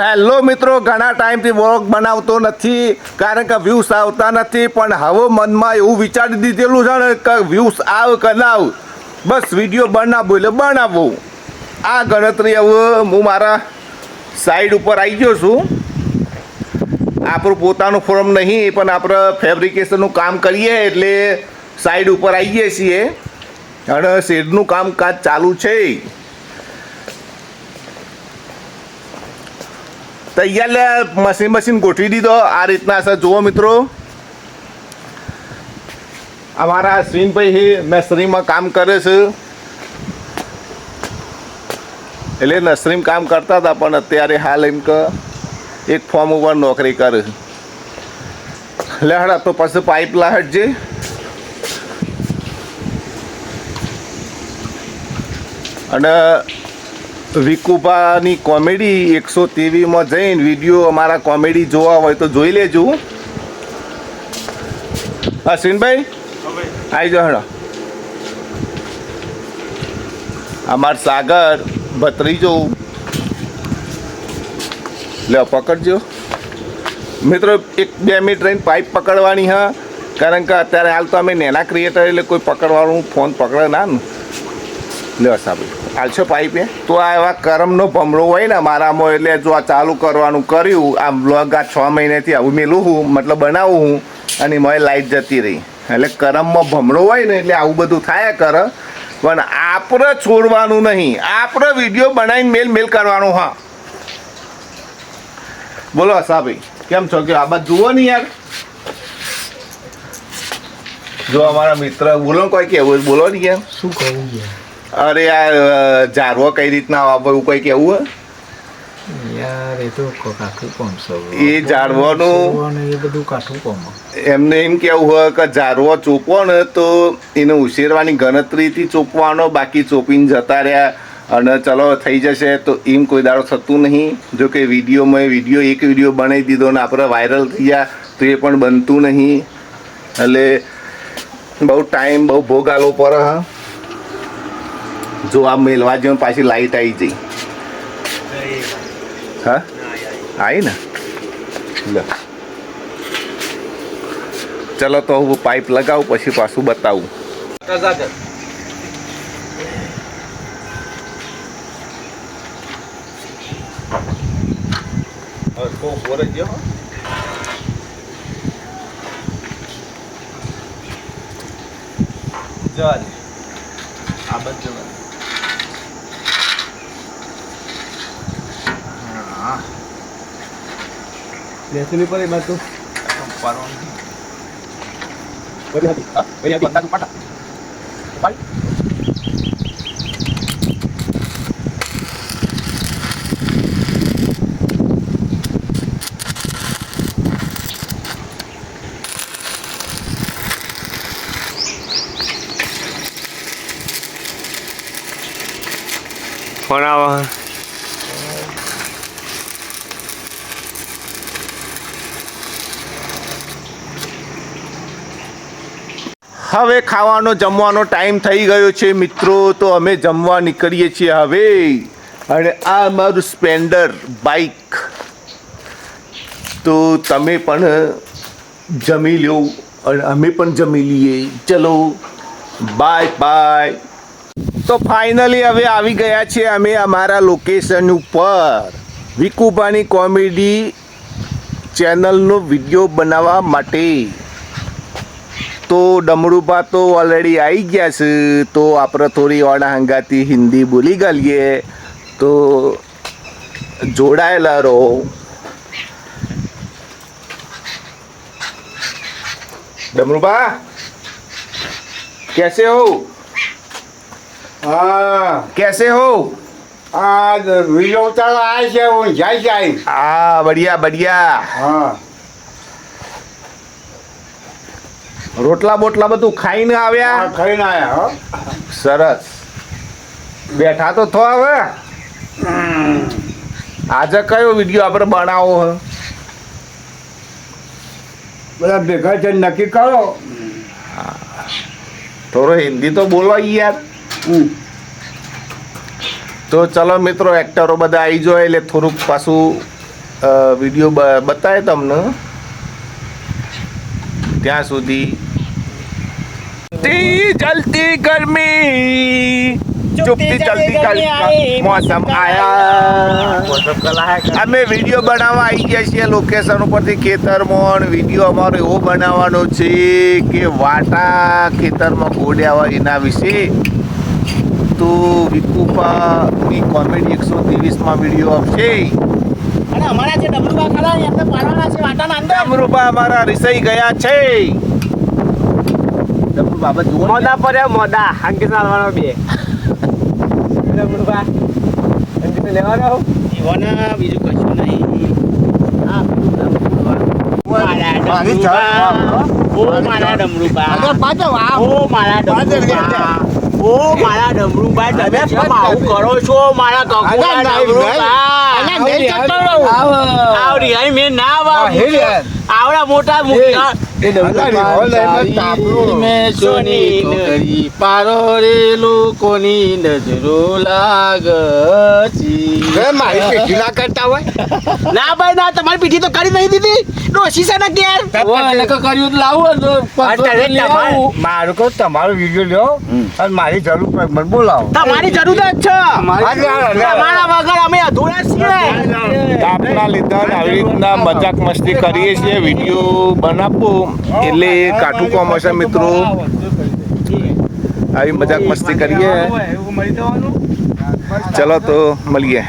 Hello મિત્રો, ઘણા ટાઈમથી વ્લોગ બનાવતો નથી કારણ કે વ્યૂઝ આવતા નથી. પણ હવે મનમાં એવું વિચારી દીધેલું છે ને કે વ્યૂઝ આવ કે ના આવ, બસ વિડીયો બનાવવો એટલે બનાવવો. આ ગણતરી હવે હું મારા સાઈડ ઉપર આવી ગયો છું. આપણું પોતાનું ફોર્મ નહીં પણ આપણે ફેબ્રિકેશનનું કામ કરીએ એટલે સાઈડ ઉપર આવીએ છીએ અને શેડનું કામકાજ ચાલુ છે. તૈયાર મશીન ગોઠવી દીધો. આ રીતના છે, જુઓ મિત્રો. અમારા અશ્વિનભાઈ નર્સરીમાં કામ કરે છે એટલે નર્સરીમાં કામ કરતા હતા પણ અત્યારે હાલ એમ કે એક ફોર્મ ઉપર નોકરી કરે. લહેડા તો પછી પાઇપ લાહટજે. અને વિકુભાની કોમેડી 123માં જઈને વિડીયો અમારા કોમેડી જોવા હોય તો જોઈ લેજો. અશ્વિનભાઈ આવી જાઓ. હેડો અમાર સાગર ભત્રીજો લે પકડજો મિત્રો. 1-2 મિનિટ રહીને પાઇપ પકડવાની હા, કારણ કે અત્યારે હાલ તો અમે નેના ક્રિએટર એટલે કોઈ પકડવાનું ફોન પકડે ના ને. લે સાહેબ હાલશો પાઇપ તો આ એવા કરમનો ભમરો હોય ને મારામાં, એટલે જો આ ચાલુ કરવાનું કર્યું. આ બ્લોગ આ 6 મહિનાથી આવું મેલું હું, મતલબ બનાવું હું અને મારી લાઈટ જતી રહી. એટલે કરમમાં ભમરો હોય ને એટલે આવું બધું થાય કરે. પણ આપણે છોડવાનું નહીં, આપણે વિડીયો બનાવીને મેલ કરવાનું. હા બોલો સાહેબ, કેમ છો? કે આ બાદ જુઓ ને યાર. જો અમારા મિત્ર બોલો કોઈ કેવું બોલો ને કેમ શું કહું યાર. અરે યાર જારવો કઈ રીતના વાપરવું કોઈ કેવું યાર? એ તો કાઠું કોમ છે એ જાળવાનું, એ બધું કાઠું કોમ. એમને એમ કેવું હોય કે જારવો ચોપો ને તો એને ઉછેરવાની ગણતરીથી ચોપવાનો, બાકી ચોપીને જતા રહ્યા અને ચલો થઈ જશે તો એમ કોઈ દાડો થતું નહીં. જો કે વિડીયોમાં એક વિડીયો બનાવી દીધો ને આપણે વાયરલ થઈ ગયા તો એ પણ બનતું નહીં. એટલે બહુ ટાઈમ બહુ ભોગ આલો પર. હા જો આ મેલવા જેવું પાછી લાઈટ આવી જઈ. હા આવી ને લે ચલો તો હું પાઇપ લગાવું પછી પાછું બતાવું. આ બધું બેસલી પર એમાં તો ફોન આવો. હવે ખાવાનો જમવાનો ટાઈમ થઈ ગયો છે મિત્રો, તો અમે જમવા નીકળીએ છીએ હવે. અને આ મારું સ્પ્લેન્ડર બાઇક, તો તમે પણ જમી લો અને અમે પણ જમી લઈએ. ચલો બાય બાય. તો ફાઇનલી હવે આવી ગયા છે અમે અમારા લોકેશન ઉપર વિકુભાની કોમેડી ચેનલનો વિડીયો બનાવવા માટે. તો ડમરુભા તો ઓલરેડી આવી ગયા છે, તો આપણે થોડી ઓડા હંગાતી હિન્દી બોલી ગઈએ તો જોડાયેલા રહો. डमरूबा कैसे हो? हाँ कैसे हो? आज वीडियो उतार आए છે હું જાય જાય. हाँ बढ़िया बढ़िया. હા રોટલા બોટલા બધું ખાઈને આવ્યા? ખાઈને આયા. હો સરસ. બેઠા તો થો હવે. આજે કયો વિડીયો આપણે બનાવો? બધા ભેગા થઈને નક્કી કરો. થોડો હિન્દી તો બોલો યાર. તો ચલો મિત્રો, એક્ટરો બધા આવી જાય એટલે થોડુંક પાછું વિડીયો બતાવે તમને ત્યાં સુધી જલતી ગરમી ચૂપતી જલ્દી ગરમી મોસમ આયા અમે વિડીયો બનાવવા આવી ગયા છીએ લોકેશન ઉપરથી ખેતરમાં વિડીયો અમારો એવો બનાવવાનો છે કે વાટા ખેતરમાં ગોડ્યા હોય એના વિશે તો વિકુપાની કોમેડી 123માં વિડીયો આવશે અને અમારા જે ડમરુબા ખરા ને એમને પાડવાના છે વાટાના અંદર. ડમરુબા અમારા રિસાઈ ગયા છે. ડમરુ બાબા જુઓ મોદા પડે મોદા અંકિત નાલવાનો બે ડમરુબા અંકિત લેવાનો ઈવોના બીજું કશું નહીં. હા ડમરુબા મારા ડમરુબા ઓ મારા ડમરુબા ઓ મારા ડમરુબા ઓ મારા ડમરુબા તમે કેમ આવું કરો છો મારા કકુલા ડમરુબા આવડી અહીં મેં ના આવડા મોટા મૂકી પારો રે લોકોની નજરો લાગચી મારી પેટી ના કરતા હોય ના ભાઈ ના તમારી પીઠી તો કરી નહીં દીધી ડોશી છે ને ઘેર કર્યું લાવો મારું કહું તમારો વિડીયો લ્યો અને મારી જરૂર પડે મને બોલાવો તમારી જરૂર જ છે તમારા વગર અમે અધૂરા છીએ આપના લીધા ને આવી રીતના મજાક મસ્તી કરીએ છીએ વિડીયો બનાવવો એટલે કાઠું કોમ હશે મિત્રો આવી મજાક મસ્તી કરીએ ચલો તો મળીએ